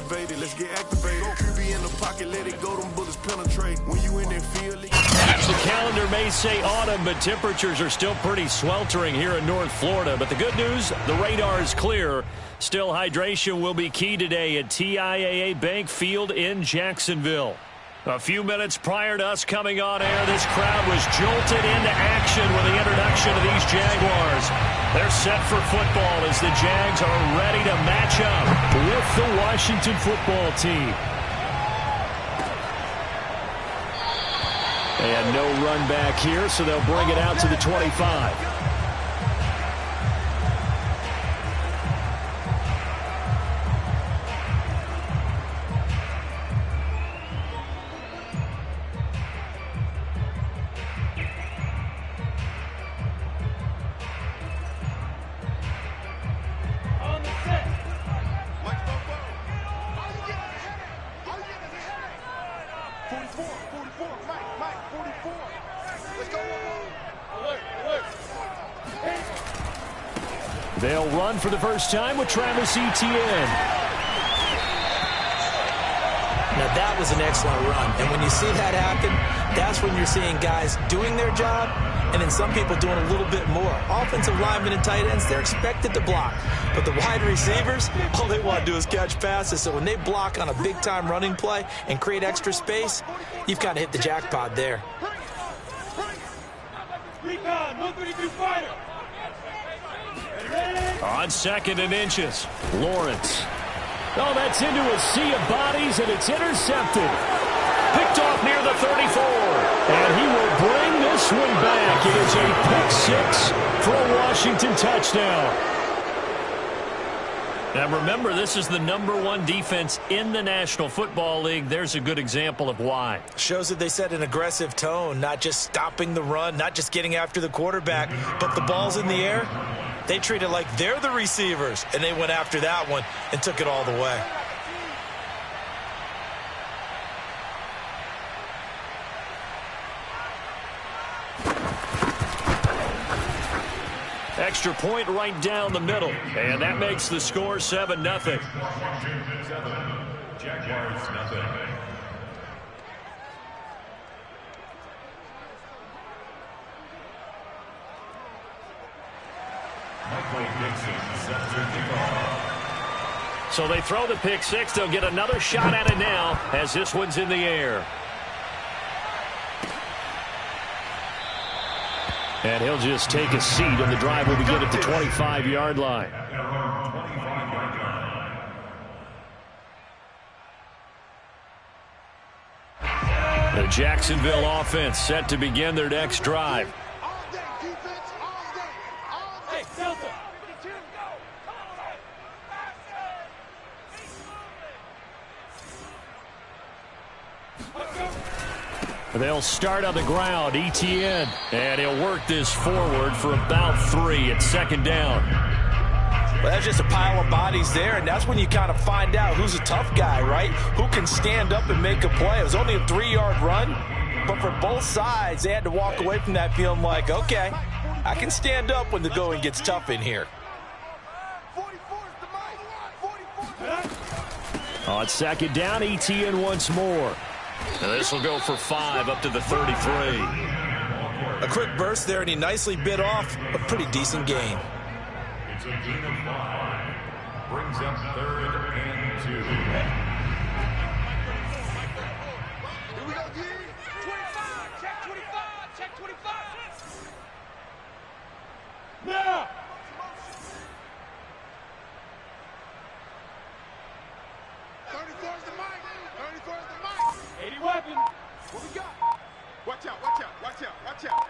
activated. Let's get activated. QB in the pocket, let it go. Them bullets penetrate. When you in that field. The calendar may say autumn, but temperatures are still pretty sweltering here in North Florida. But the good news, the radar is clear. Still, hydration will be key today at TIAA Bank Field in Jacksonville. A few minutes prior to us coming on air, this crowd was jolted into action with the introduction of these Jaguars. They're set for football as the Jags are ready to match up with the Washington football team. They had no run back here, so they'll bring it out to the 25. They'll run for the first time with Travis Etienne. Now that was an excellent run, and when you see that happen, that's when you're seeing guys doing their job and then some people doing a little bit more. Offensive linemen and tight ends, they're expected to block, but the wide receivers, all they want to do is catch passes. So when they block on a big-time running play and create extra space, you've kind of hit the jackpot there. On 2nd and inches, Lawrence. Oh, that's into a sea of bodies, and it's intercepted. Picked off near the 34. And he will bring this one back. It is a pick 6 for a Washington touchdown. Now remember, this is the #1 defense in the National Football League. There's a good example of why. Shows that they set an aggressive tone, not just stopping the run, not just getting after the quarterback, but the ball's in the air. They treat it like they're the receivers, and they went after that one and took it all the way. Extra point right down the middle, and that makes the score 7-0. Jaguars nothing. So they throw the pick 6. They'll get another shot at it now as this one's in the air. And he'll just take a seat, and the drive will begin at the 25-yard line. The Jacksonville offense set to begin their next drive. They'll start on the ground, Etienne, and he'll work this forward for about 3 at 2nd down. Well, that's just a pile of bodies there, and that's when you kind of find out who's a tough guy, right? Who can stand up and make a play. It was only a 3-yard run, but for both sides, they had to walk away from that feeling like, okay, I can stand up when the going gets tough in here. On 2nd down, Etienne once more. This will go for 5 up to the 33. A quick burst there, and he nicely bit off a pretty decent gain. It's a gain of 5. Brings up 3rd and 2. Here we go, D. 25. Check 25. Check 25. Now. 34's the mic. 34's the mic. 80 weapon. What we got? Watch out, watch out, watch out, watch out.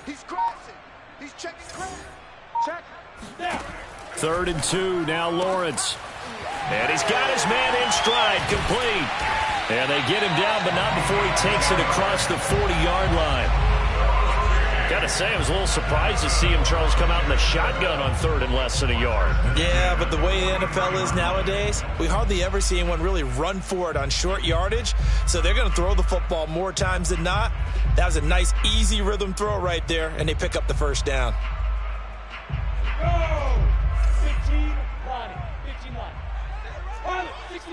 He's crashing. He's checking crash. Check. Now. 3rd and 2, now Lawrence. And he's got his man in stride, complete. And they get him down, but not before he takes it across the 40-yard line. Gotta say, I was a little surprised to see him, Charles, come out in the shotgun on 3rd and less than a yard. Yeah, but the way the NFL is nowadays, we hardly ever see anyone really run for it on short yardage. So they're going to throw the football more times than not. That was a nice, easy rhythm throw right there, and they pick up the first down. Go! 15, Lonnie. 15, Lonnie. 16.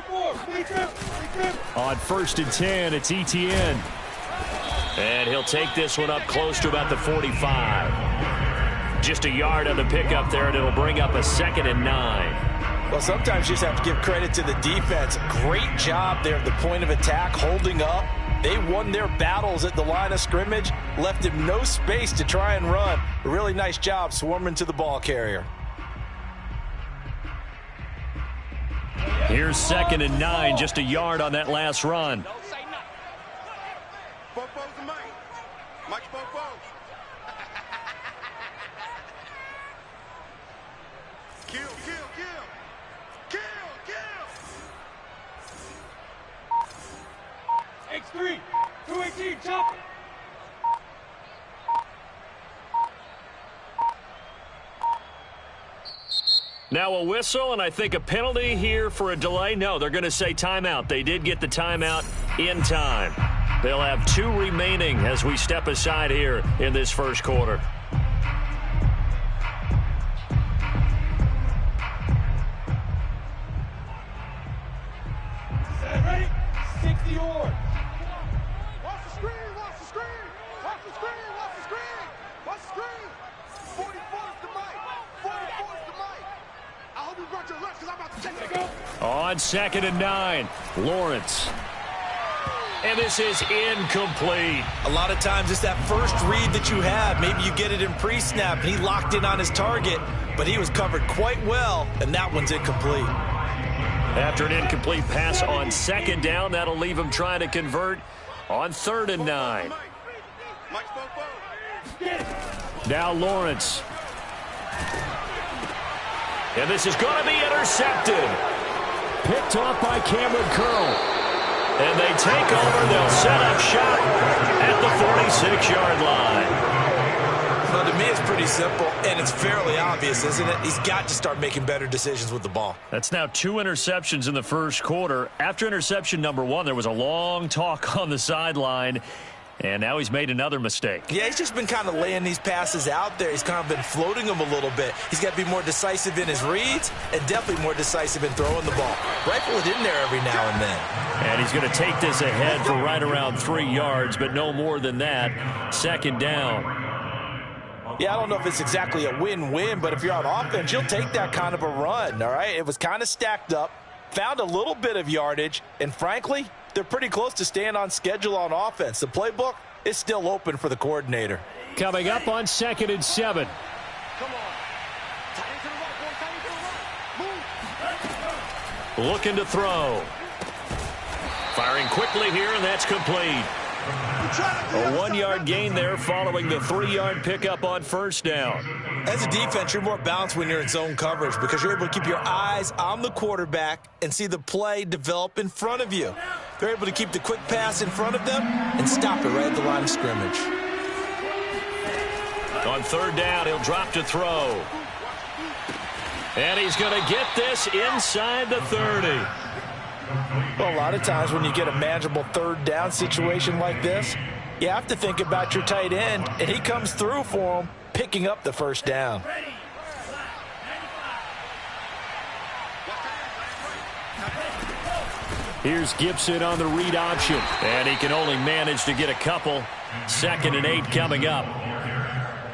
On 1st and 10, it's ETN. And he'll take this one up close to about the 45. Just a yard on the pickup there, and it'll bring up a 2nd and 9. Well, sometimes you just have to give credit to the defense. Great job there at the point of attack, holding up. They won their battles at the line of scrimmage, left him no space to try and run. A really nice job swarming to the ball carrier. Here's 2nd and 9, just a yard on that last run. Bofo's the Mike. Mike's Bofo. Kill, kill, kill. Kill, kill. X3, 218, chopper. Now a whistle, and I think a penalty here for a delay. No, they're going to say timeout. They did get the timeout in time. They'll have 2 remaining as we step aside here in this first quarter. Ready? 60 yards. Watch the screen, watch the screen. Watch the screen, watch the screen. Watch the screen. 44's the Mike. 44's the Mike. I hope you brought your lunch because I'm about to take it. On 2nd and 9, Lawrence. And this is incomplete. A lot of times it's that first read that you have. Maybe you get it in pre-snap, and he locked in on his target, but he was covered quite well, and that one's incomplete. After an incomplete pass on 2nd down, that'll leave him trying to convert on 3rd and 9. Mike's Bofo. Now Lawrence. And this is going to be intercepted. Picked off by Cameron Curl. And they take over. They'll set up shop at the 46-yard line. Well, to me, it's pretty simple, and it's fairly obvious, isn't it? He's got to start making better decisions with the ball. That's now 2 interceptions in the first quarter. After interception number 1, there was a long talk on the sideline, and now he's made another mistake. Yeah, he's just been kind of laying these passes out there. He's kind of been floating them a little bit. He's got to be more decisive in his reads and definitely more decisive in throwing the ball. Rifle it in there every now and then. And he's going to take this ahead for right around 3 yards, but no more than that. 2nd down. Yeah, I don't know if it's exactly a win-win, but if you're on offense, you'll take that kind of a run, all right? It was kind of stacked up, found a little bit of yardage, and frankly, they're pretty close to staying on schedule on offense. The playbook is still open for the coordinator. Coming up on 2nd and 7. Come on. Tight end to the right, boy. Tight end to the right. Move. Looking to throw. Firing quickly here, and that's complete. A 1-yard gain there following the 3-yard pickup on 1st down. As a defense, you're more balanced when you're in zone coverage because you're able to keep your eyes on the quarterback and see the play develop in front of you. They're able to keep the quick pass in front of them and stop it right at the line of scrimmage. On 3rd down, he'll drop to throw. And he's going to get this inside the 30. Well, a lot of times when you get a manageable 3rd down situation like this, you have to think about your tight end, and he comes through for him, picking up the 1st down. Here's Gibson on the read option, and he can only manage to get a couple. 2nd and 8 coming up.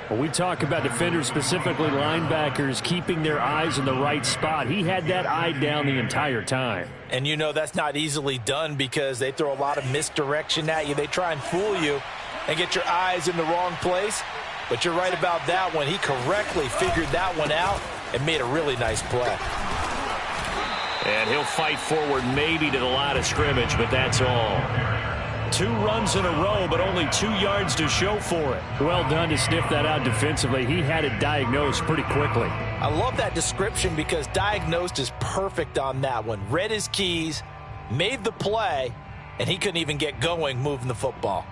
When we talk about defenders, specifically linebackers, keeping their eyes in the right spot, he had that eye down the entire time. And you know that's not easily done because they throw a lot of misdirection at you. They try and fool you and get your eyes in the wrong place. But you're right about that one. He correctly figured that one out and made a really nice play. And he'll fight forward maybe to the line of scrimmage, but that's all. 2 runs in a row, but only 2 yards to show for it. Well done to sniff that out defensively. He had it diagnosed pretty quickly. I love that description because diagnosed is perfect on that one. Read his keys, made the play, and he couldn't even get going moving the football.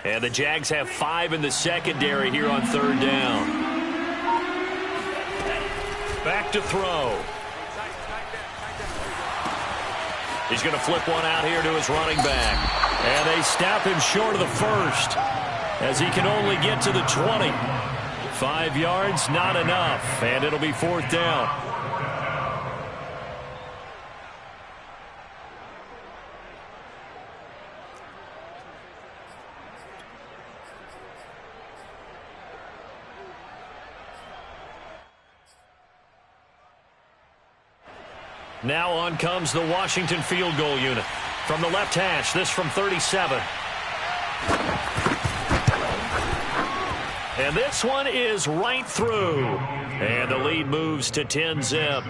And the Jags have 5 in the secondary here on 3rd down. Back to throw. He's going to flip one out here to his running back. And they snap him short of the first as he can only get to the 20. 5 yards, not enough, and it'll be 4th down. Now on comes the Washington field goal unit. From the left hash, this from 37. And this one is right through. And the lead moves to 10-zip.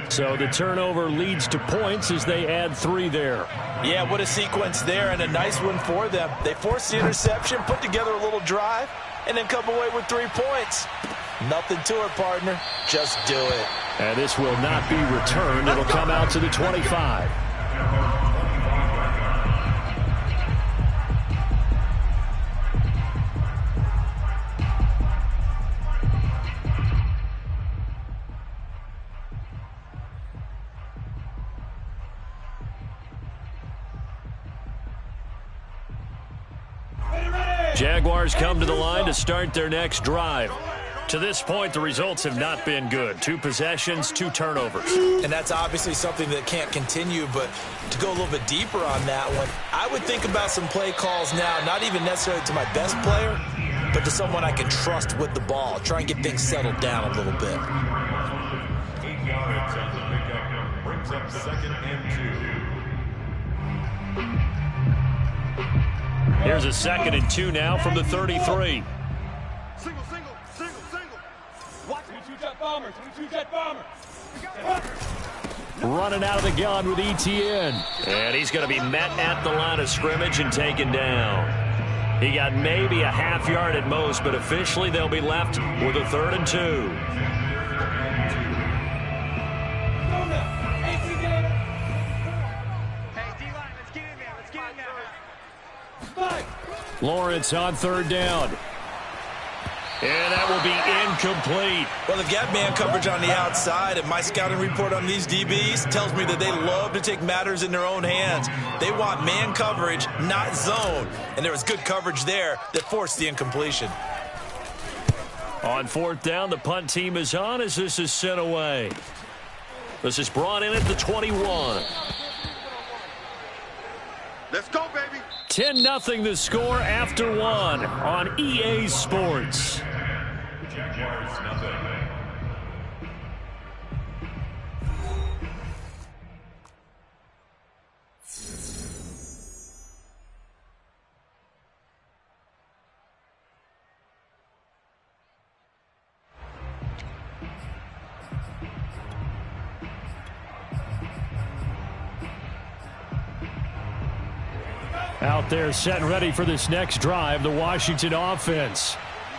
So the turnover leads to points as they add 3 there. Yeah, what a sequence there, and a nice one for them. They forced the interception, put together a little drive, and then come away with 3 points. Nothing to it, partner. Just do it. And this will not be returned. It'll come out to the 25. Jaguars come to the line to start their next drive. To this point, the results have not been good. 2 possessions, 2 turnovers. And that's obviously something that can't continue, but to go a little bit deeper on that one, I would think about some play calls now, not even necessarily to my best player, but to someone I can trust with the ball. Try and get things settled down a little bit. 8 yards on the pickup. Brings up 2nd and 2. Here's a 2nd and 2 now from the 33. Single. Watch 22 jet bomber. 22 jet bomber. Running out of the gun with ETN. And he's going to be met at the line of scrimmage and taken down. He got maybe a half yard at most, but officially they'll be left with a 3rd and 2. Hey, D-line, let's get in there. Let's get in there. Lawrence on 3rd down. And that will be incomplete. Well, they've got man coverage on the outside, and my scouting report on these DBs tells me that they love to take matters in their own hands. They want man coverage, not zone. And there was good coverage there that forced the incompletion. On 4th down, the punt team is on as this is sent away. This is brought in at the 21. Let's go, baby. 10-0 the score after 1 on EA Sports. Jaguars nothing. Out there set and ready for this next drive, the Washington offense.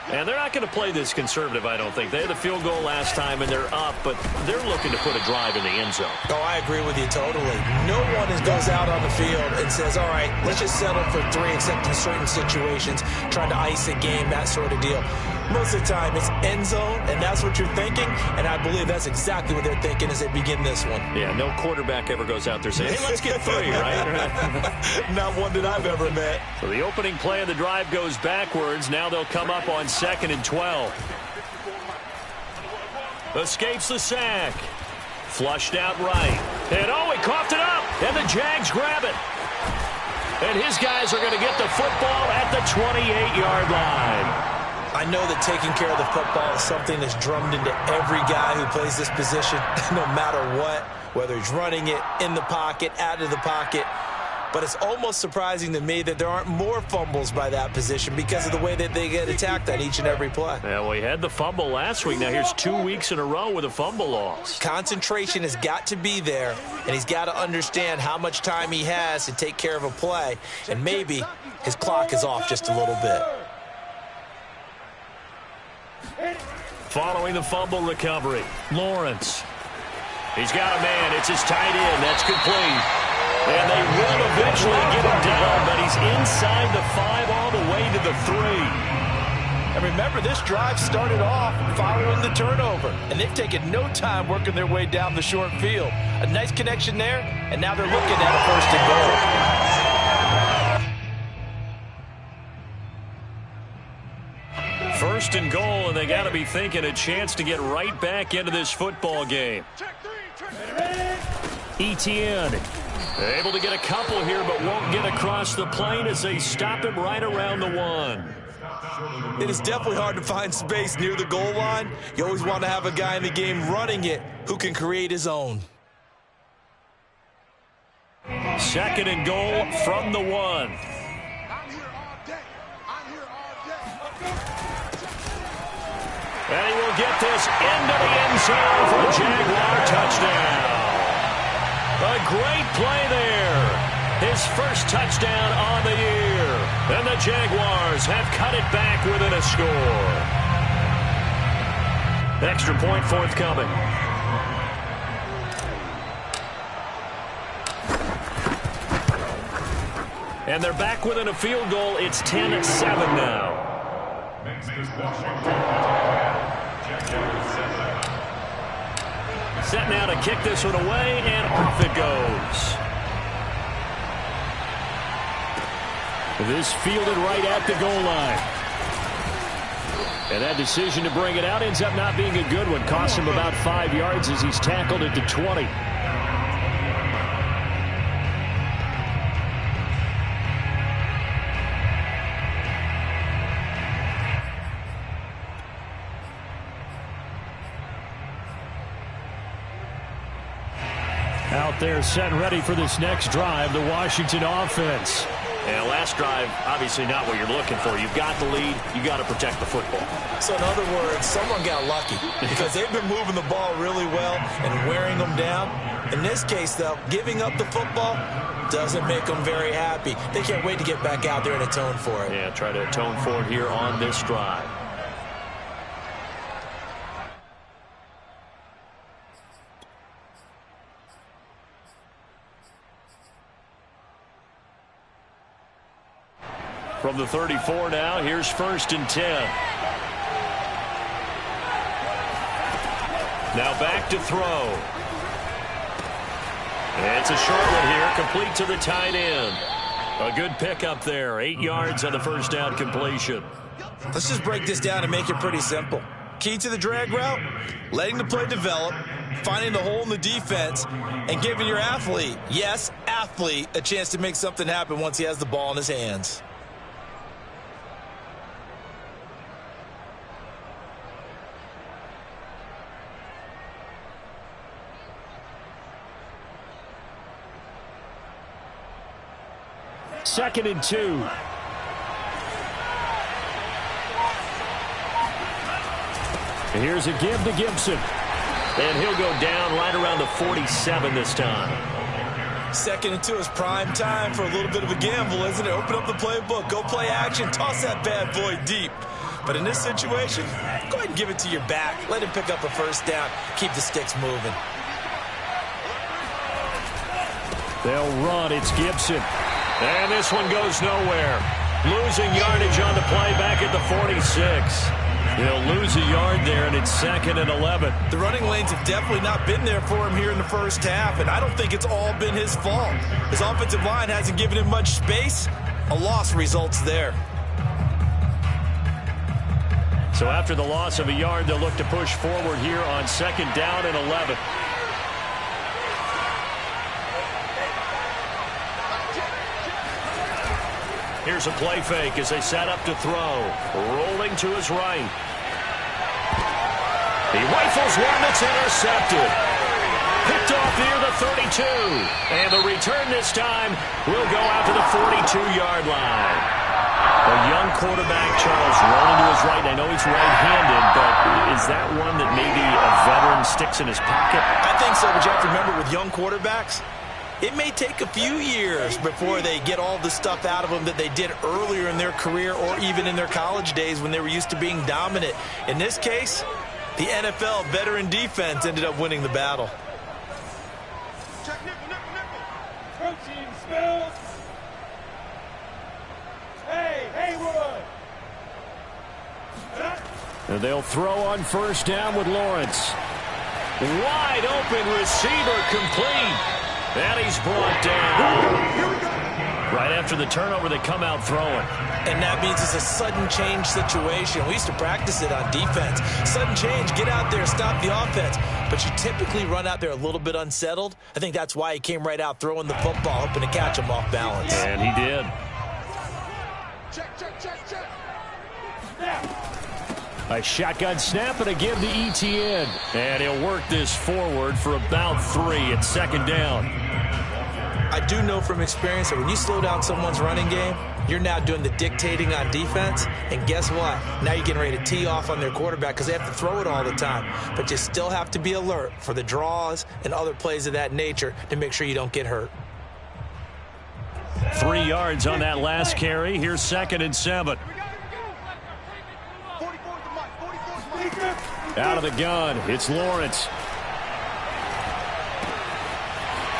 And they're not going to play this conservative, I don't think. They had the field goal last time, and they're up, but they're looking to put a drive in the end zone. Oh, I agree with you totally. No one goes out on the field and says, all right, let's just settle for 3, except in certain situations, trying to ice a game, that sort of deal. Most of the time, it's end zone, and that's what you're thinking, and I believe that's exactly what they're thinking as they begin this one. Yeah, no quarterback ever goes out there saying, hey, let's get 3, right? Not one that I've ever met. So the opening play of the drive goes backwards. Now they'll come up on 2nd and 12. Escapes the sack. Flushed out right. And oh, he coughed it up. And the Jags grab it. And his guys are going to get the football at the 28-yard line. I know that taking care of the football is something that's drummed into every guy who plays this position, no matter what, whether he's running it, in the pocket, out of the pocket. But it's almost surprising to me that there aren't more fumbles by that position because of the way that they get attacked on each and every play. Yeah, well, he had the fumble last week. Now here's 2 weeks in a row with a fumble loss. Concentration has got to be there, and he's got to understand how much time he has to take care of a play. And maybe his clock is off just a little bit. Following the fumble recovery, Lawrence. He's got a man. It's his tight end. That's complete. And they will eventually get him down, but he's inside the 5 all the way to the 3. And remember, this drive started off following the turnover, and they've taken no time working their way down the short field. A nice connection there, and now they're looking at a 1st and goal. 1st and goal, and they got to be thinking a chance to get right back into this football game. Etienne able to get a couple here, but won't get across the plane as they stop him right around the 1. It is definitely hard to find space near the goal line. You always want to have a guy in the game running it who can create his own. 2nd and goal from the 1. I'm here all day. I'm here all day. And he will get this into the end zone for a Jaguar touchdown. A great play there. His first touchdown on the year. And the Jaguars have cut it back within a score. Extra point forthcoming. And they're back within a field goal. It's 10-7 now. Set now to kick this one away, and off it goes. This fielded right at the goal line. And that decision to bring it out ends up not being a good one. Costs him about 5 yards as he's tackled at the 20. Out there set and ready for this next drive, the Washington offense. And last drive, obviously not what you're looking for. You've got the lead. You've got to protect the football. So in other words, someone got lucky because they've been moving the ball really well and wearing them down. In this case, though, giving up the football doesn't make them very happy. They can't wait to get back out there and atone for it. Yeah, try to atone for it here on this drive. From the 34 now, here's 1st and 10. Now back to throw. It's a short one here, complete to the tight end. A good pickup there, 8 yards on the first down completion. Let's just break this down and make it pretty simple. Key to the drag route, letting the play develop, finding the hole in the defense, and giving your athlete, yes, athlete, a chance to make something happen once he has the ball in his hands. Second and 2. And here's a give to Gibson. And he'll go down right around the 47 this time. 2nd and 2 is prime time for a little bit of a gamble, isn't it? Open up the playbook, go play action, toss that bad boy deep. But in this situation, go ahead and give it to your back. Let him pick up a 1st down. Keep the sticks moving. They'll run. It's Gibson. And this one goes nowhere. Losing yardage on the play back at the 46. They'll lose a yard there, and it's 2nd and 11. The running lanes have definitely not been there for him here in the first half, and I don't think it's all been his fault. His offensive line hasn't given him much space. A loss results there. So after the loss of a yard, they'll look to push forward here on 2nd down and 11. Here's a play fake as they set up to throw. Rolling to his right. He rifles one that's intercepted. Picked off near the 32. And the return this time will go out to the 42-yard line. A young quarterback, Charles, rolling to his right. I know he's right-handed, but is that one that maybe a veteran sticks in his pocket? I think so, but you have to remember with young quarterbacks, it may take a few years before they get all the stuff out of them that they did earlier in their career or even in their college days when they were used to being dominant. In this case, the NFL veteran defense ended up winning the battle. Check nickel, nickel, nickel. Protein spills. Hey, Haywood. And they'll throw on first down with Lawrence. Wide open receiver complete. And he's brought down. Right after the turnover, they come out throwing. And that means it's a sudden change situation. We used to practice it on defense. Sudden change, get out there, stop the offense. But you typically run out there a little bit unsettled. I think that's why he came right out throwing the football, hoping to catch him off balance. And he did. Check. A shotgun snap and a give to ETN. And he'll work this forward for about 3 at second down. I do know from experience that when you slow down someone's running game, you're now doing the dictating on defense. And guess what? Now you're getting ready to tee off on their quarterback because they have to throw it all the time. But you still have to be alert for the draws and other plays of that nature to make sure you don't get hurt. 3 yards on that last carry. Here's 2nd and 7. Out of the gun, it's Lawrence.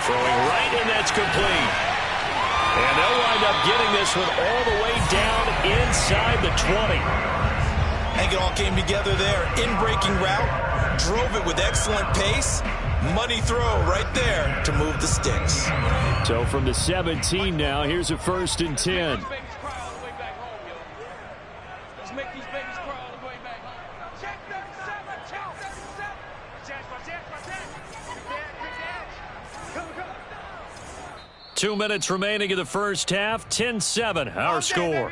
Throwing right, and that's complete. And they'll wind up getting this one all the way down inside the 20. I think it all came together there. In-breaking route, drove it with excellent pace. Money throw right there to move the sticks. So from the 17 now, here's a 1st and 10. Two minutes remaining in the first half. 10-7, our score.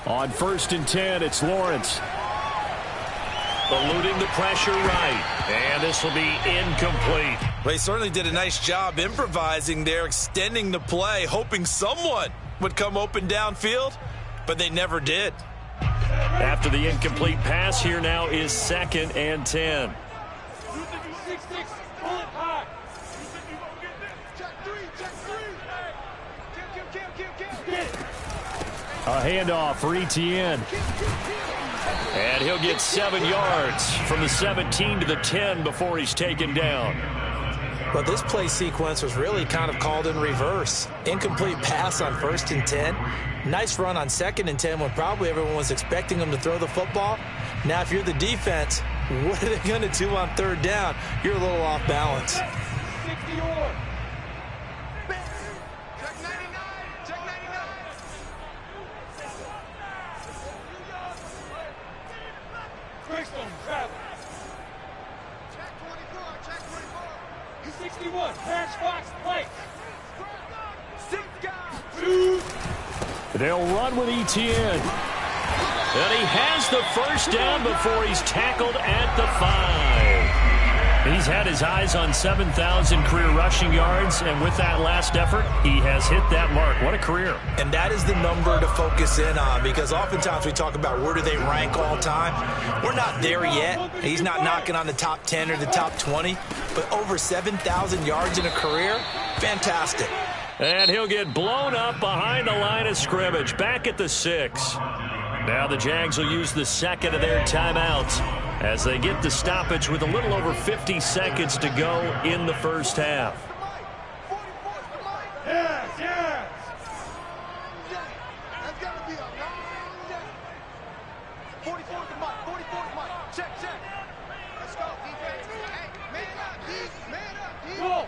On 1st and 10, it's Lawrence. Eluding the pressure right. And this will be incomplete. Well, he certainly did a nice job improvising there, extending the play, hoping someone would come open downfield, but they never did. After the incomplete pass, here now is 2nd and 10. A handoff for ETN. And he'll get 7 yards from the 17 to the 10 before he's taken down. Well, this play sequence was really kind of called in reverse. Incomplete pass on 1st and 10. Nice run on 2nd and 10 when probably everyone was expecting him to throw the football. Now, if you're the defense, what are they going to do on 3rd down? You're a little off balance. They'll run with ETN. And he has the first down before he's tackled at the 5. He's had his eyes on 7,000 career rushing yards, and with that last effort, he has hit that mark. What a career. And that is the number to focus in on, because oftentimes we talk about where do they rank all time. We're not there yet. He's not knocking on the top 10 or the top 20, but over 7,000 yards in a career, fantastic. And he'll get blown up behind the line of scrimmage, back at the 6. Now the Jags will use the 2nd of their timeouts as they get the stoppage with a little over 50 seconds to go in the first half. Yes. That's got to be a long day. 44 to Mike. 44 to Mike. Check. Let's go, defense. Hey, man up, D. Man up, D. Go.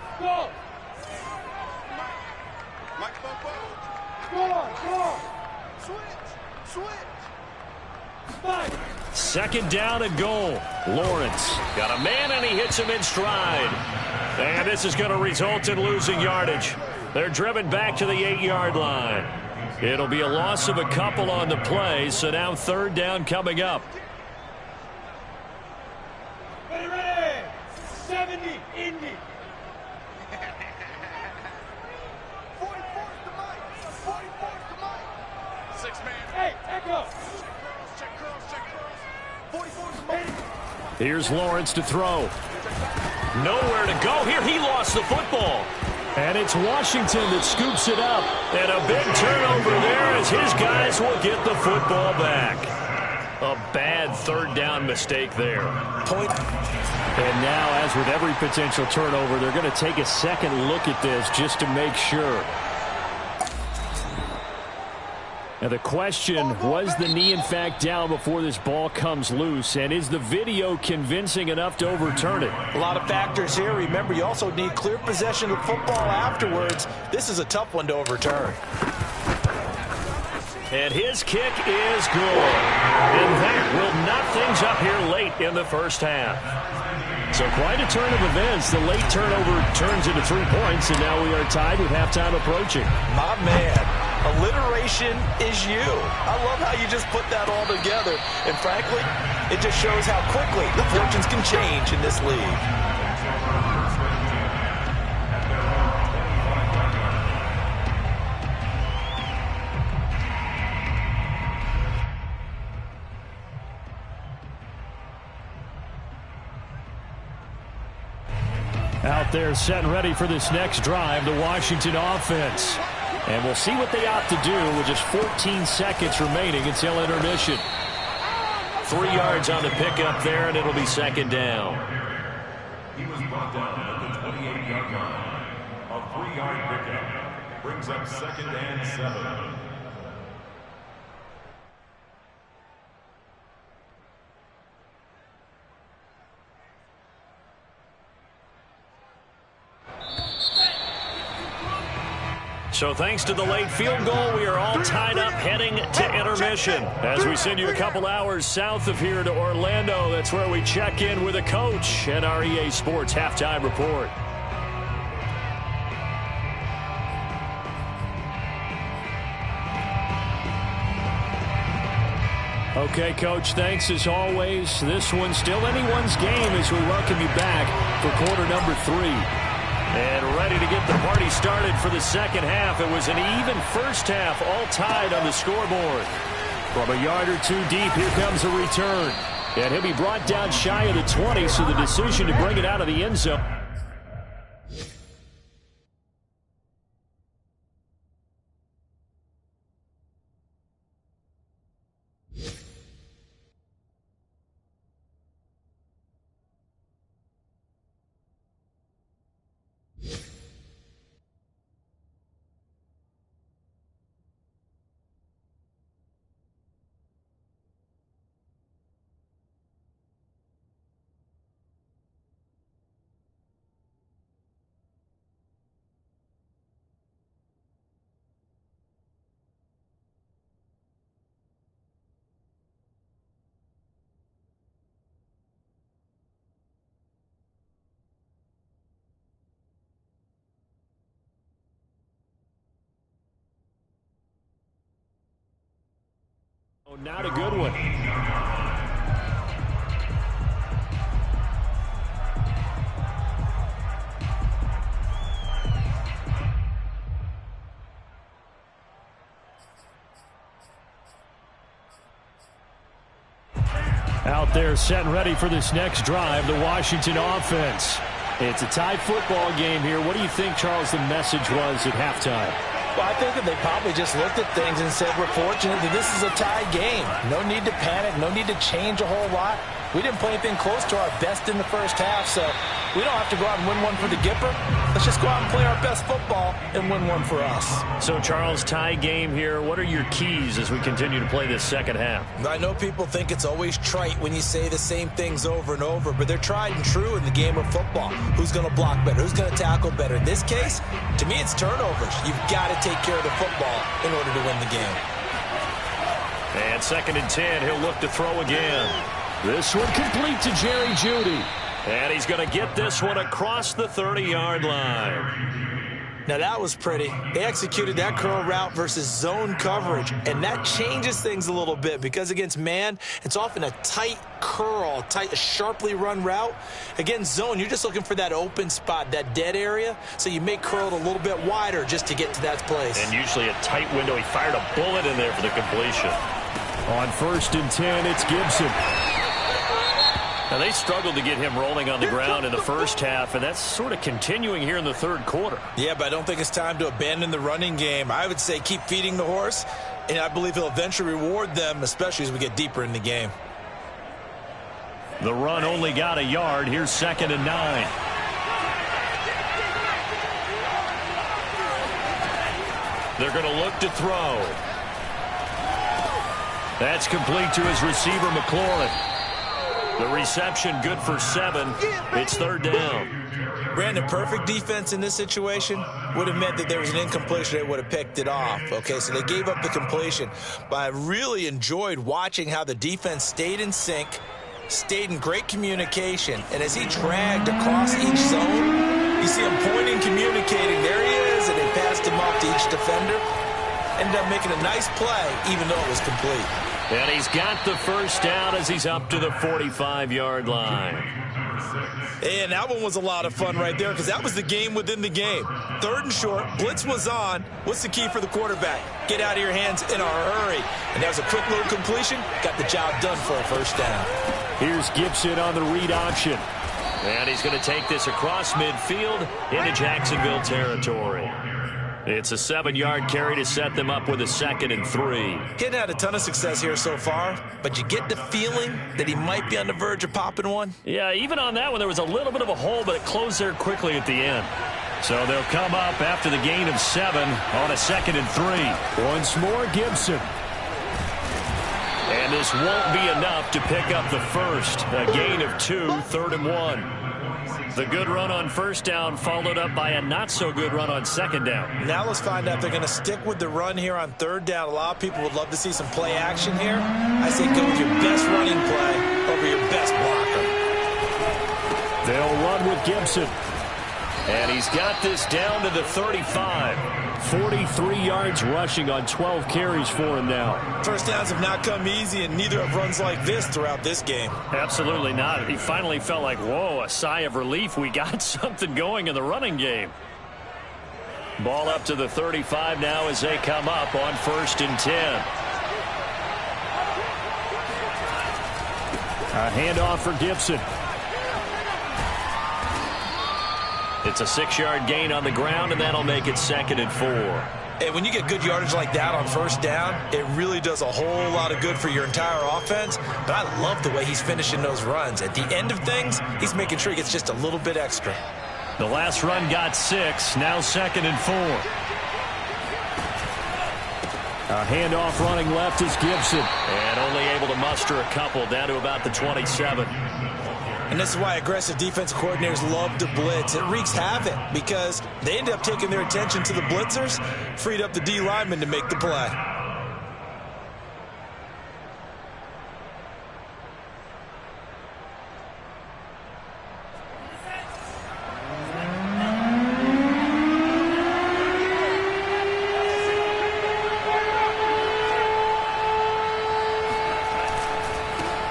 Mike, go. Switch. 2nd down and goal. Lawrence got a man, and he hits him in stride. And this is going to result in losing yardage. They're driven back to the 8-yard line. It'll be a loss of a couple on the play, so now 3rd down coming up. Ready. 70, Indy. Here's Lawrence to throw. Nowhere to go here. He lost the football. And it's Washington that scoops it up. And a big turnover there as his guys will get the football back. A bad third down mistake there. And now, as with every potential turnover, they're going to take a second look at this just to make sure. Now the question, was the knee in fact down before this ball comes loose? And is the video convincing enough to overturn it? A lot of factors here. Remember, you also need clear possession of the football afterwards. This is a tough one to overturn. And his kick is good. And that will knot things up here late in the first half. So quite a turn of events. The late turnover turns into 3 points, and now we are tied with halftime approaching. My man. Alliteration is you. I love how you just put that all together. And frankly, it just shows how quickly the fortunes can change in this league. Out there set and ready for this next drive, the Washington offense. And we'll see what they opt to do with just 14 seconds remaining until intermission. 3 yards on the pickup there, and it'll be second down. He was brought down at the 28-yard line. A 3-yard pickup brings up second and 7. So thanks to the late field goal, we are all tied up heading to intermission. As we send you a couple hours south of here to Orlando, that's where we check in with a coach and our EA Sports Halftime Report. Okay, Coach, thanks as always. This one's still anyone's game as we welcome you back for quarter number 3. And ready to get the party started for the second half. It was an even first half, all tied on the scoreboard. From a yard or 2 deep, here comes a return. And he'll be brought down shy of the 20, so the decision to bring it out of the end zone. Oh, not a good one. Out there set and ready for this next drive, the Washington offense. It's a tie football game here. What do you think, Charles, the message was at halftime? Well, I think that they probably just looked at things and said, we're fortunate that this is a tie game. No need to panic. No need to change a whole lot. We didn't play anything close to our best in the first half, so we don't have to go out and win one for the Gipper. Let's just go out and play our best football and win one for us. So, Charles, tie game here. What are your keys as we continue to play this second half? I know people think it's always trite when you say the same things over and over, but they're tried and true in the game of football. Who's going to block better? Who's going to tackle better? In this case, to me, it's turnovers. You've got to take care of the football in order to win the game. And 2nd and 10, he'll look to throw again. This one complete to Jerry Jeudy. And he's going to get this one across the 30-yard line. Now, that was pretty. They executed that curl route versus zone coverage, and that changes things a little bit because against man, it's often a tight curl, a sharply run route. Against zone, you're just looking for that open spot, that dead area, so you make curl it a little bit wider just to get to that place. And usually a tight window. He fired a bullet in there for the completion. On 1st and 10, it's Gibson. Now, they struggled to get him rolling on the ground in the first half, and that's sort of continuing here in the third quarter. Yeah, but I don't think it's time to abandon the running game. I would say keep feeding the horse, and I believe he'll eventually reward them, especially as we get deeper in the game. The run only got a yard. Here's 2nd and 9. They're going to look to throw. That's complete to his receiver, McLaurin. The reception good for 7. It's 3rd down. Brandon, perfect defense in this situation would have meant that there was an incompletion. They would have picked it off. Okay, so they gave up the completion. But I really enjoyed watching how the defense stayed in sync, stayed in great communication, and as he dragged across each zone, you see him pointing, communicating. There he is, and they passed him off to each defender. Ended up making a nice play, even though it was complete. And he's got the first down as he's up to the 45-yard line. And that one was a lot of fun right there because that was the game within the game. 3rd and short, blitz was on. What's the key for the quarterback? Get out of your hands in a hurry. And that was a quick little completion. Got the job done for a first down. Here's Gibson on the read option. And he's going to take this across midfield into Jacksonville territory. It's a 7-yard carry to set them up with a 2nd and 3. Hadn't had a ton of success here so far, but you get the feeling that he might be on the verge of popping one. Yeah, even on that one, there was a little bit of a hole, but it closed there quickly at the end. So they'll come up after the gain of 7 on a 2nd and 3. Once more, Gibson. And this won't be enough to pick up the first. A gain of 2, 3rd and 1. The good run on first down followed up by a not-so-good run on second down. Now let's find out if they're going to stick with the run here on 3rd down. A lot of people would love to see some play action here. I say go with your best running play over your best blocker. They'll run with Gibson. And he's got this down to the 35. 43 yards rushing on 12 carries for him now. First downs have not come easy, and neither have runs like this throughout this game. Absolutely not. He finally felt like, whoa, a sigh of relief. We got something going in the running game. Ball up to the 35 now as they come up on 1st and 10. A handoff for Gibson. It's a 6-yard gain on the ground, and that'll make it 2nd and 4. And when you get good yardage like that on first down, it really does a whole lot of good for your entire offense. But I love the way he's finishing those runs. At the end of things, he's making sure he gets just a little bit extra. The last run got 6, now 2nd and 4. A handoff running left is Gibson. And only able to muster a couple down to about the 27. And this is why aggressive defensive coordinators love to blitz. It wreaks havoc because they end up taking their attention to the blitzers, freed up the D lineman to make the play.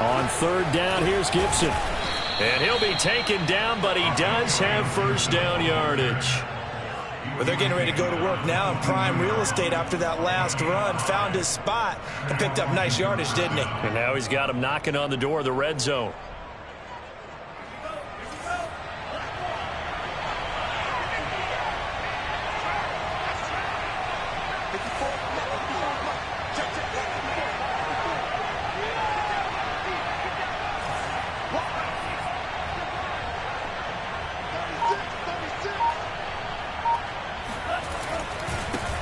On 3rd down, here's Gibson. And he'll be taken down, but he does have first down yardage. But they're getting ready to go to work now in prime real estate after that last run. Found his spot and picked up nice yardage, didn't he? And now he's got him knocking on the door of the red zone.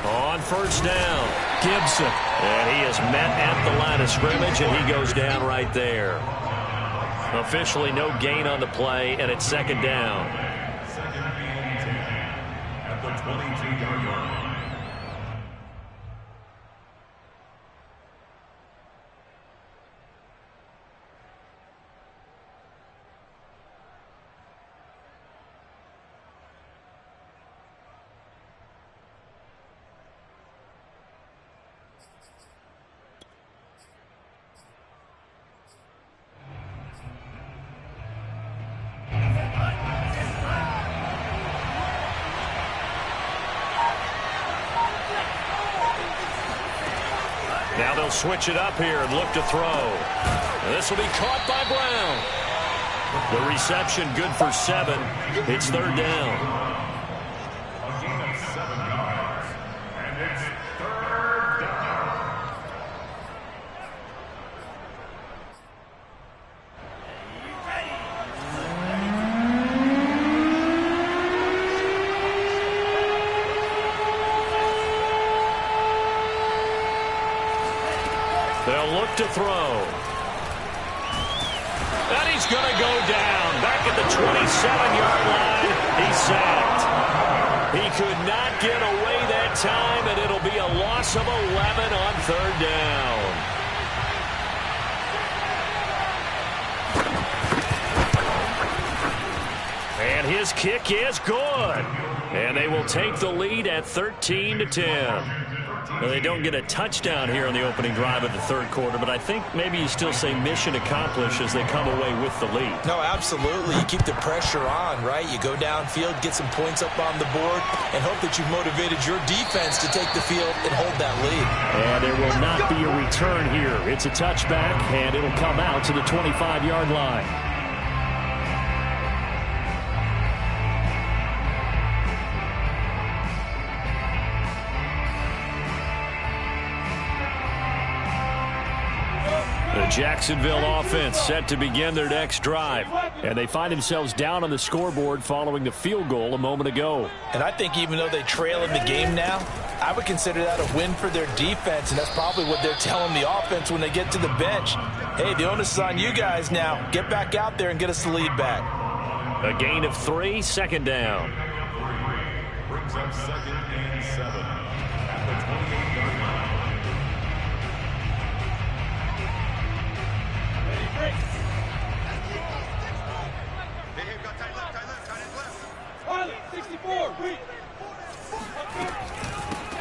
On first down, Gibson. And he is met at the line of scrimmage, and he goes down right there. Officially no gain on the play, and it's 2nd down. At the 22-yard line. Now they'll switch it up here and look to throw. This will be caught by Brown. The reception good for 7. It's third down. A gain of 7 yards. And it's third down. They'll look to throw. And he's going to go down. Back at the 27-yard line. He's sacked. He could not get away that time, and it'll be a loss of 11 on third down. And his kick is good. And they will take the lead at 13-10. Well, they don't get a touchdown here on the opening drive of the third quarter, but I think maybe you still say mission accomplished as they come away with the lead. No, absolutely. You keep the pressure on, right? You go downfield, get some points up on the board, and hope that you've motivated your defense to take the field and hold that lead. And there will not be a return here. It's a touchback, and it'll come out to the 25-yard line. The Jacksonville offense set to begin their next drive. And they find themselves down on the scoreboard following the field goal a moment ago. And I think even though they trail in the game now, I would consider that a win for their defense, and that's probably what they're telling the offense when they get to the bench. Hey, the onus is on you guys now. Get back out there and get us the lead back. A gain of 3, second down. Brings up 2nd and 7 at the 28-yard line.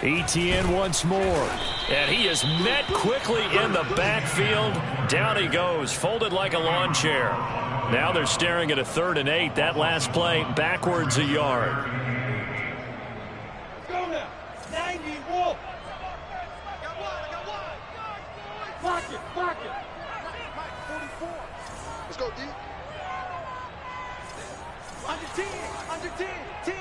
ETN once more, and he is met quickly in the backfield. Down he goes, folded like a lawn chair. Now they're staring at a 3rd and 8. That last play backwards a yard. Let's go now. 90 Wolf. Got one. Block it. Mike, 44. Let's go, D. Under 10. 10.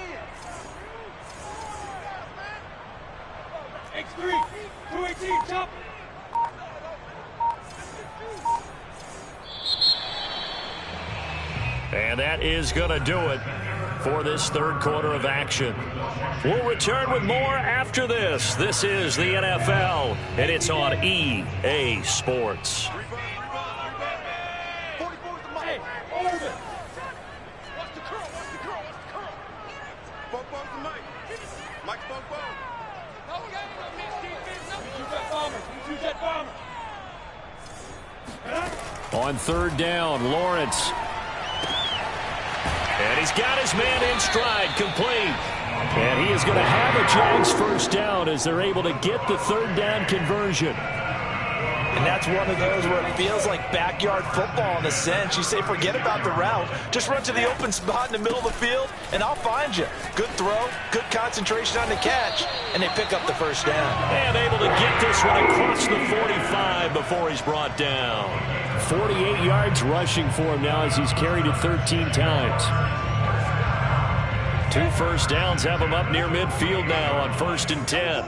X3. 218. Jump. And that is going to do it for this third quarter of action. We'll return with more after this. This is the NFL, and it's on EA Sports. Hey, Orban. Watch the curl. Bobo's the Mike. Mike's Bobo. We choose that bomber. On third down, Lawrence. And he's got his man in stride, complete. And he is going to have a Jags first down as they're able to get the third down conversion. And that's one of those where it feels like backyard football in a sense. You say forget about the route. Just run to the open spot in the middle of the field, and I'll find you. Good throw, good concentration on the catch, and they pick up the first down. And able to get this one across the 45 before he's brought down. 48 yards rushing for him now as he's carried it 13 times. 2 first downs have him up near midfield now on 1st and 10.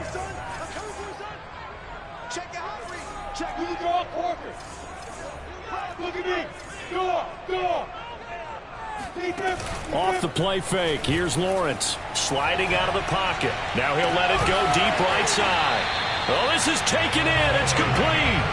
Check. You draw Parker. Look at me. Go. Defense. Off the play fake, here's Lawrence sliding out of the pocket. Now he'll let it go deep right side. Oh, this is taken in. It's complete.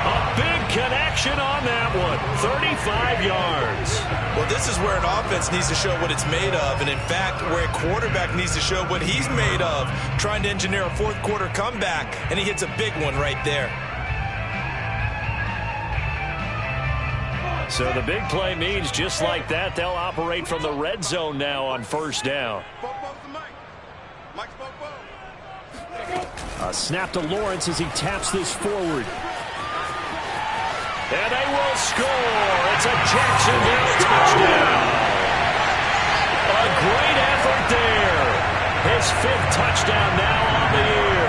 A big connection on that one. 35 yards. Well, this is where an offense needs to show what it's made of, and in fact, where a quarterback needs to show what he's made of, trying to engineer a fourth quarter comeback, and he hits a big one right there. So the big play means just like that, they'll operate from the red zone now on first down. Bobo's the Mike. Mike's Bobo. A snap to Lawrence as he taps this forward. And they will score. It's a Jacksonville touchdown. A great effort there. His 5th touchdown now on the year.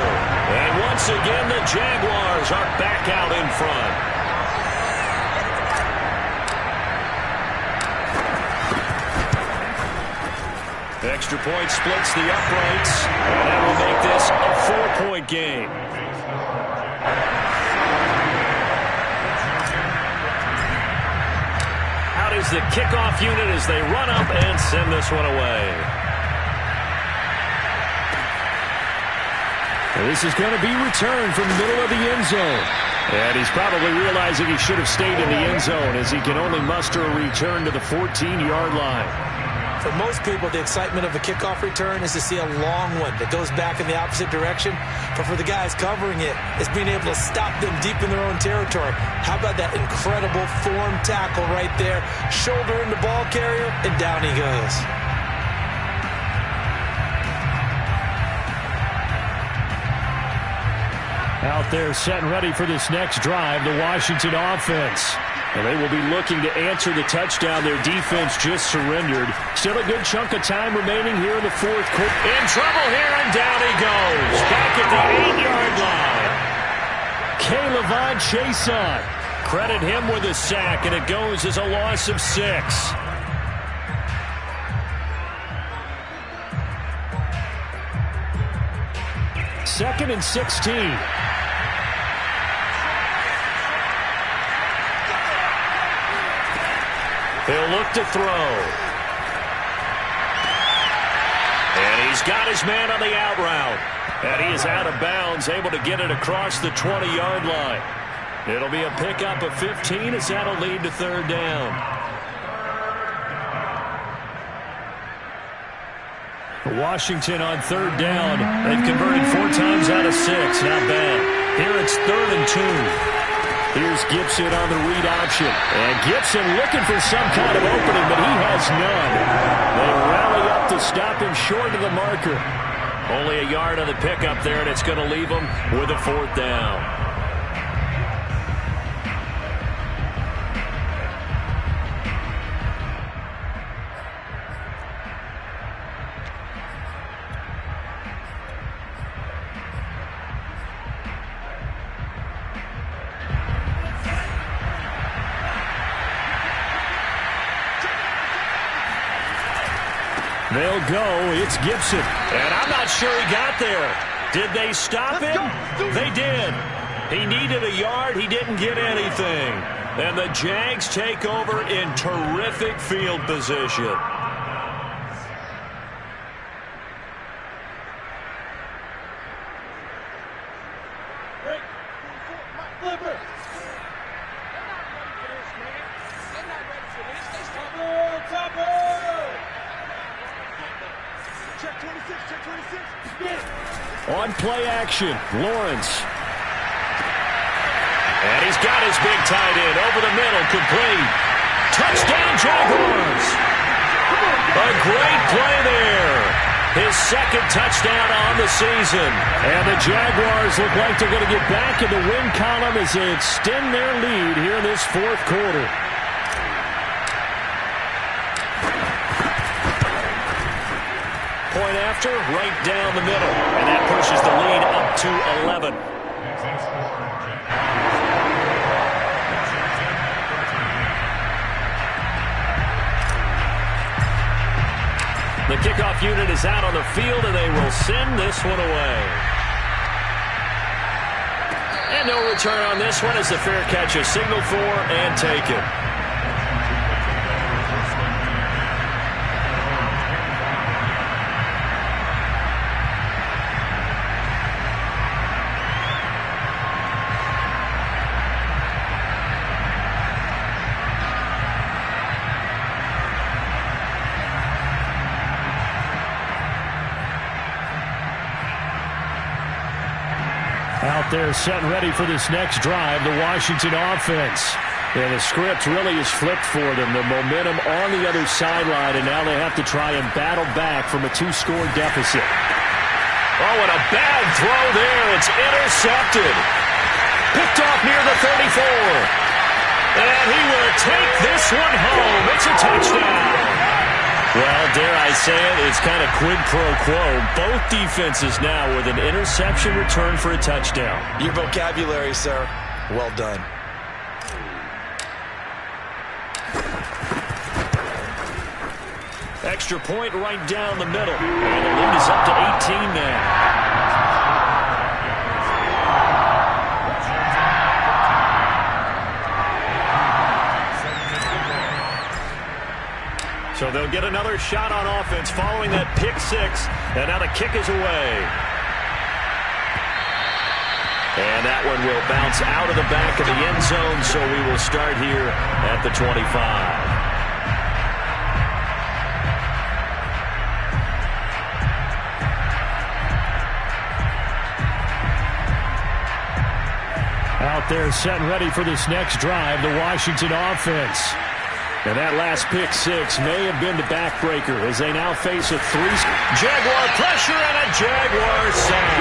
And once once again, the Jaguars are back out in front. Extra point splits the uprights, and that will make this a 4-point game. Out is the kickoff unit as they run up and send this one away. This is going to be returned from the middle of the end zone. And he's probably realizing he should have stayed in the end zone as he can only muster a return to the 14-yard line. For most people, the excitement of a kickoff return is to see a long one that goes back in the opposite direction. But for the guys covering it, it's being able to stop them deep in their own territory. How about that incredible form tackle right there? Shoulder in the ball carrier, and down he goes. Out there set and ready for this next drive, the Washington offense. And they will be looking to answer the touchdown their defense just surrendered. Still a good chunk of time remaining here in the fourth quarter. In trouble here, and down he goes. Back at the 8-yard line. K'Lavon Chaisson. Credit him with a sack, and it goes as a loss of 6. Second and 16. He'll look to throw. And he's got his man on the out route. And he is out of bounds, able to get it across the 20-yard line. It'll be a pickup of 15 as that'll lead to third down. Washington on third down. They've converted 4 times out of 6. Not bad. Here it's 3rd and 2. Here's Gibson on the read option. And Gibson looking for some kind of opening, but he has none. They rally up to stop him short of the marker. Only a yard on the pickup there, and it's going to leave him with a 4th down. They'll go. It's Gibson. And I'm not sure he got there. Did they stop him? They did. He needed a yard. He didn't get anything. And the Jags take over in terrific field position. On play action, Lawrence. And he's got his big tight end over the middle, complete. Touchdown, Jaguars. A great play there. His 2nd touchdown on the season. And the Jaguars look like they're going to get back in the win column as they extend their lead here in this 4th quarter. Point after, right down the middle. And that pushes the lead up to 11. The kickoff unit is out on the field, and they will send this one away. And no return on this one as the fair catch is signaled for and taken. Out there set and ready for this next drive, the Washington offense. And the script really is flipped for them. The momentum on the other sideline, and now they have to try and battle back from a 2-score deficit. Oh, and a bad throw there. It's intercepted. Picked off near the 34. And he will take this one home. It's a touchdown. Well, dare I say it, it's kind of quid pro quo. Both defenses now with an interception return for a touchdown. Your vocabulary, sir. Well done. Extra point right down the middle. And the lead is up to 18 now. So they'll get another shot on offense following that pick six. And now the kick is away. And that one will bounce out of the back of the end zone. So we will start here at the 25. Out there set and ready for this next drive, the Washington offense. And that last pick six may have been the backbreaker as they now face a Jaguar pressure and a Jaguar sack.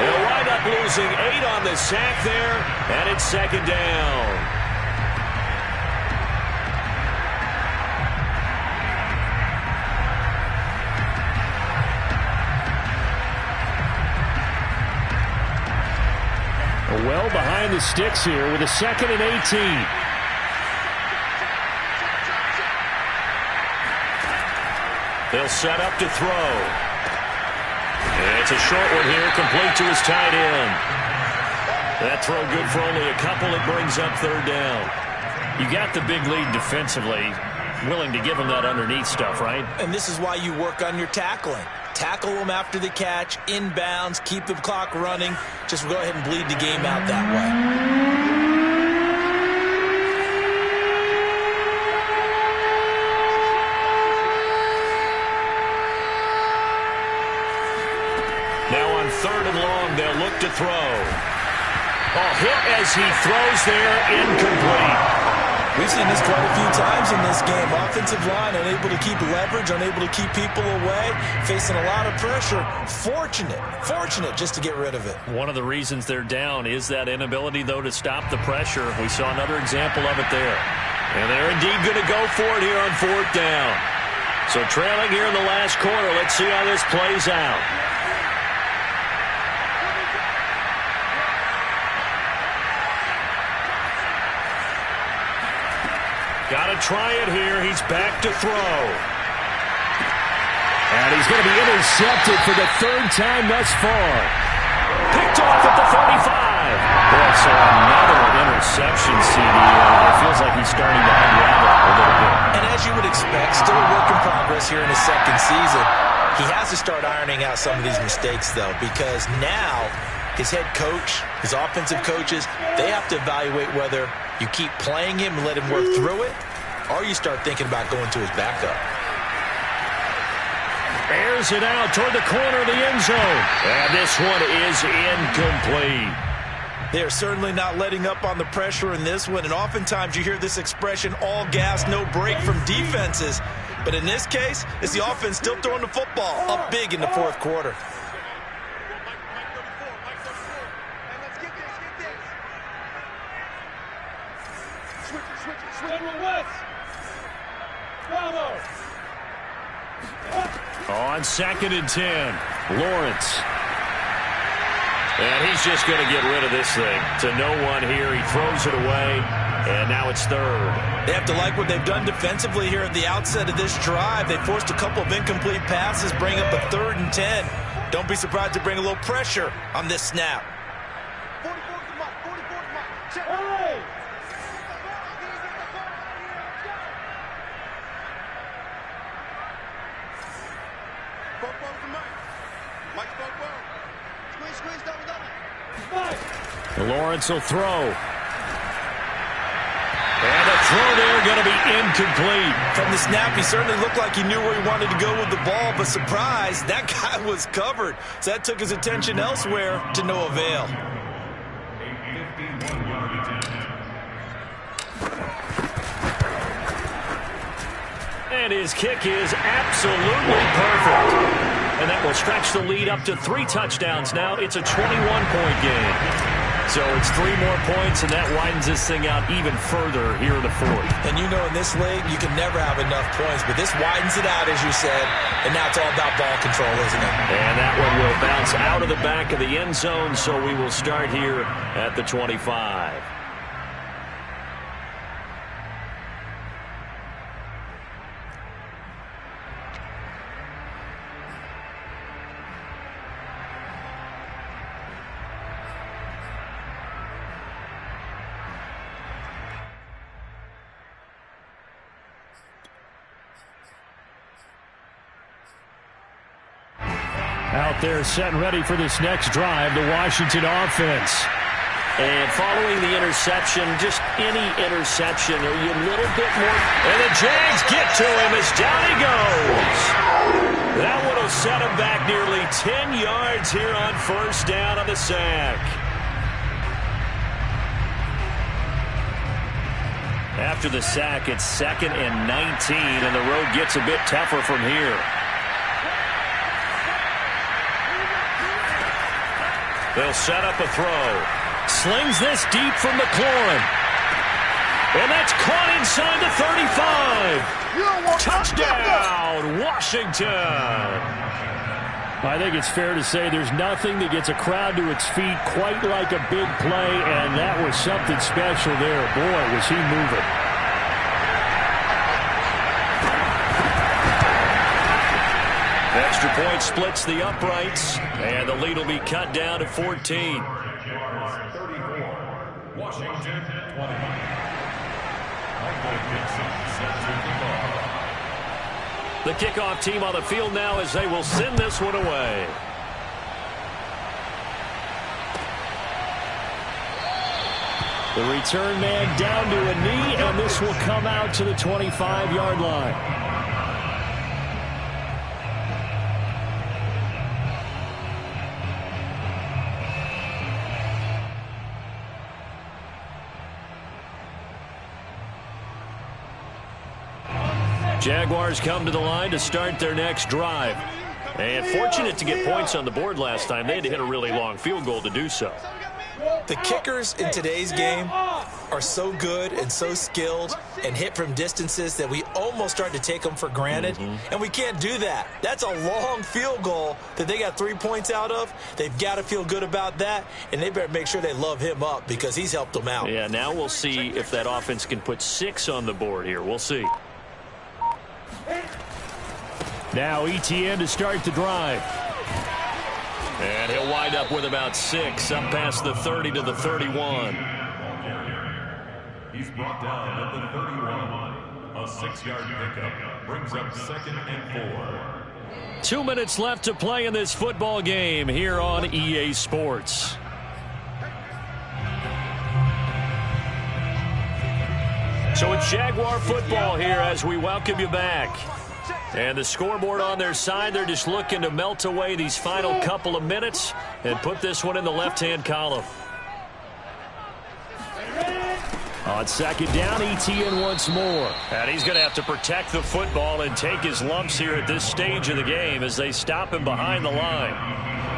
They'll wind up losing 8 on the sack there, and it's second down. Well behind the sticks here with a 2nd and 18. They'll set up to throw. And it's a short one here, complete to his tight end. That throw good for only a couple. It brings up third down. You got the big lead defensively, willing to give them that underneath stuff, right? And this is why you work on your tackling. Tackle them after the catch, inbounds, keep the clock running. Just go ahead and bleed the game out that way. Now on 3rd and long, they'll look to throw. Oh, hit as he throws there, incomplete. We've seen this quite a few times in this game. Offensive line unable to keep leverage, unable to keep people away, facing a lot of pressure. Fortunate just to get rid of it. One of the reasons they're down is that inability, though, to stop the pressure. We saw another example of it there. And they're indeed going to go for it here on 4th down. So trailing here in the last quarter, let's see how this plays out. Got to try it here. He's back to throw. And he's going to be intercepted for the 3rd time thus far. Picked off at the 45. Boy, so another interception, CD. It feels like he's starting to unravel a little bit. And as you would expect, still a work in progress here in his 2nd season. He has to start ironing out some of these mistakes, though, because now his head coach, his offensive coaches, they have to evaluate whether you keep playing him and let him work through it, or you start thinking about going to his backup. Airs it out toward the corner of the end zone. And this one is incomplete. They're certainly not letting up on the pressure in this one, and oftentimes you hear this expression, all gas, no break from defenses. But in this case, it's the offense still throwing the football up big in the 4th quarter. On 2nd and 10, Lawrence. And he's just going to get rid of this thing. To no one here. He throws it away, and now it's 3rd. They have to like what they've done defensively here at the outset of this drive. They forced a couple of incomplete passes, bring up a 3rd and 10. Don't be surprised to bring a little pressure on this snap. Lawrence will throw. And the throw there going to be incomplete. From the snap, he certainly looked like he knew where he wanted to go with the ball, but surprise, that guy was covered. So that took his attention elsewhere to no avail. And his kick is absolutely perfect. And that will stretch the lead up to 3 touchdowns now. It's a 21-point game. So it's 3 more points, and that widens this thing out even further here in the fourth. And you know in this league, you can never have enough points, but this widens it out, as you said, and now it's all about ball control, isn't it? And that one will bounce out of the back of the end zone, so we will start here at the 25. Out there set and ready for this next drive, the Washington offense. And following the interception, just any interception, are you a little bit more? And the Jags get to him as down he goes. That one will set him back nearly 10 yards here on first down on the sack. After the sack, it's 2nd and 19, and the road gets a bit tougher from here. They'll set up a throw. Slings this deep from McLaurin. And that's caught inside the 35. Touchdown, Washington. I think it's fair to say there's nothing that gets a crowd to its feet quite like a big play, and that was something special there. Boy, was he moving. Extra point splits the uprights, and the lead will be cut down to 14. 34, Washington 20. The kickoff team on the field now as they will send this one away. The return man down to a knee, and this will come out to the 25-yard line. Jaguars come to the line to start their next drive. And fortunate to get points on the board last time. They had to hit a really long field goal to do so. The kickers in today's game are so good and so skilled and hit from distances that we almost start to take them for granted. And we can't do that. That's a long field goal that they got 3 points out of. They've got to feel good about that, and they better make sure they love him up because he's helped them out. Yeah, now we'll see if that offense can put 6 on the board here. We'll see. Now ETN to start the drive. And he'll wind up with about 6 up past the 30 to the 31. He's brought down at the 31. A 6-yard pickup brings up 2nd and 4. 2 minutes left to play in this football game here on EA Sports. So it's Jaguar football here as we welcome you back. And the scoreboard on their side, they're just looking to melt away these final couple of minutes and put this one in the left-hand column. On 2nd down, ETN once more. And he's going to have to protect the football and take his lumps here at this stage of the game as they stop him behind the line.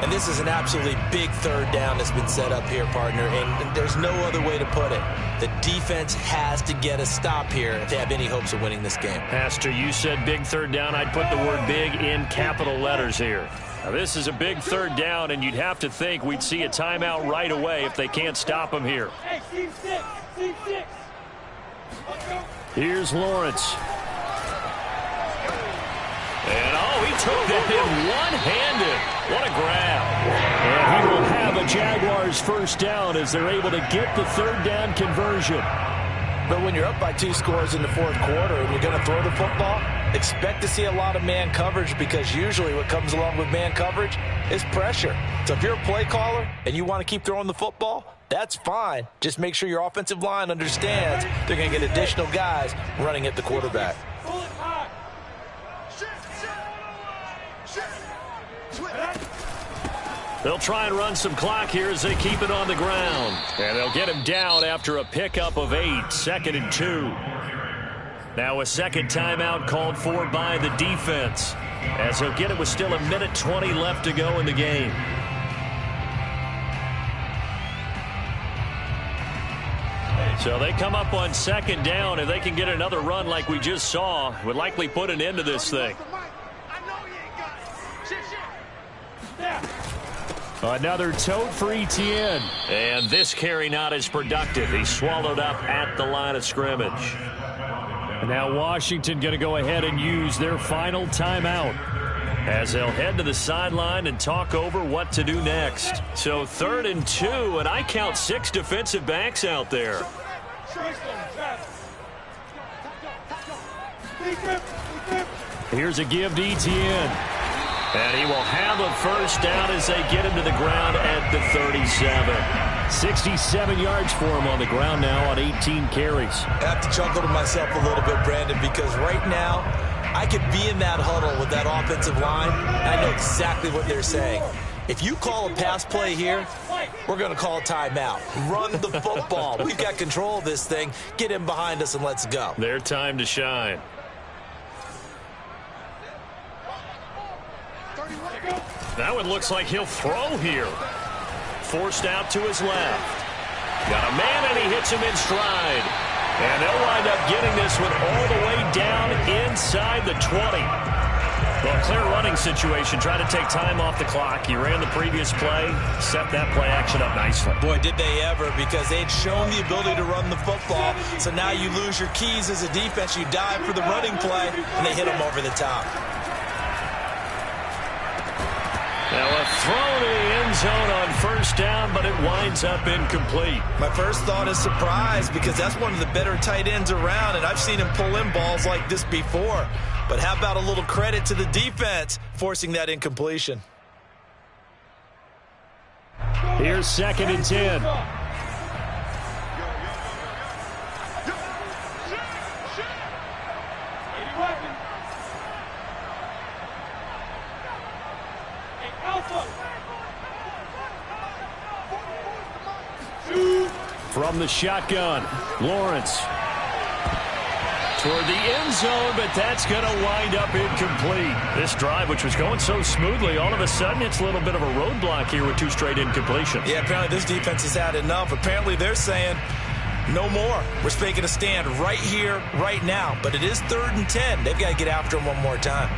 And this is an absolutely big 3rd down that's been set up here, partner, and there's no other way to put it. The defense has to get a stop here if they have any hopes of winning this game. Pastor, you said big 3rd down. I'd put the word big in capital letters here. Now, this is a big 3rd down, and you'd have to think we'd see a timeout right away if they can't stop him here. Hey, team 6. Team 6. Here's Lawrence. And, he took that in one-handed. What a grab. And he will have a Jaguars 1st down as they're able to get the 3rd down conversion. But when you're up by 2 scores in the 4th quarter and you're going to throw the football, expect to see a lot of man coverage because usually what comes along with man coverage is pressure. So if you're a play caller and you want to keep throwing the football, that's fine. Just make sure your offensive line understands they're going to get additional guys running at the quarterback. They'll try and run some clock here as they keep it on the ground. And they'll get him down after a pickup of 8, 2nd and 2. Now a 2nd timeout called for by the defense as he'll get it with still 1:20 left to go in the game. So they come up on second down. If they can get another run like we just saw, would likely put an end to this thing. Another tote for Etienne. And this carry not as productive. He's swallowed up at the line of scrimmage. And now Washington going to go ahead and use their final timeout, as they'll head to the sideline and talk over what to do next. So 3rd and 2, and I count 6 defensive backs out there. Here's a give to Etienne. And he will have a first down as they get him to the ground at the 37. 67 yards for him on the ground now on 18 carries. I have to chuckle to myself a little bit, Brandon, because right now I could be in that huddle with that offensive line, and I know exactly what they're saying. If you call a pass play here, we're going to call a timeout. Run the football. We've got control of this thing. Get him behind us and let's go. Their time to shine. That one looks like he'll throw here. Forced out to his left. Got a man, and he hits him in stride. And they'll wind up getting this one all the way down inside the 20. Well, clear running situation. Try to take time off the clock. He ran the previous play, set that play action up nicely. Boy, did they ever, because they'd shown the ability to run the football. So now you lose your keys as a defense. You dive for the running play, and they hit them over the top. Now a throw to the end zone on first down, but it winds up incomplete. My first thought is surprise, because that's one of the better tight ends around, and I've seen him pull in balls like this before. But how about a little credit to the defense forcing that incompletion? Here's 2nd and 10. From the shotgun, Lawrence. Toward the end zone, but that's going to wind up incomplete. This drive, which was going so smoothly, all of a sudden it's a little bit of a roadblock here with 2 straight incompletions. Yeah, apparently this defense has had enough. Apparently they're saying no more. We're making a stand right here, right now. But it is 3rd and 10. They've got to get after him one more time.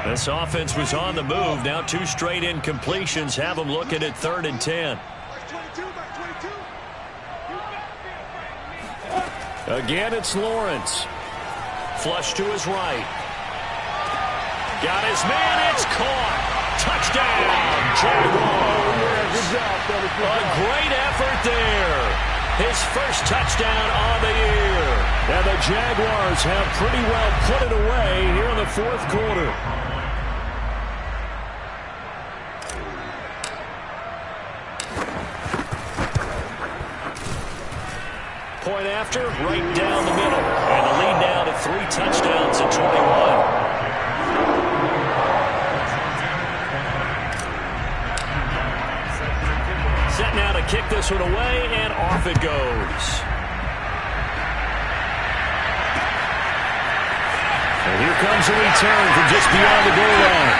This offense was on the move. Now 2 straight incompletions have them looking at 3rd and 10. Again, it's Lawrence. Flush to his right. Got his man. It's caught. Touchdown, Jaguars. Good job, fellas. A great effort there. His first touchdown of the year. And the Jaguars have pretty well put it away here in the 4th quarter. Point after, right down the middle. And the lead now to 3 touchdowns at 21. Set now to kick this one away, and off it goes. And here comes a return from just beyond the goal line.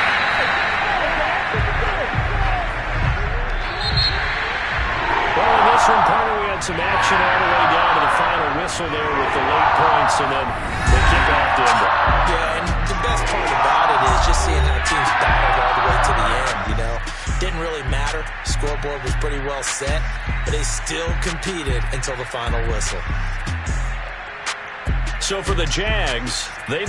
Well, in this one, partner, we had some action all the way down to the final whistle there with the late points, and then the kickoff to end it. Yeah, and the best part about it is just seeing how teams battled all the way to the end, you know. Didn't really matter. Scoreboard was pretty well set, but they still competed until the final whistle. So for the Jags, they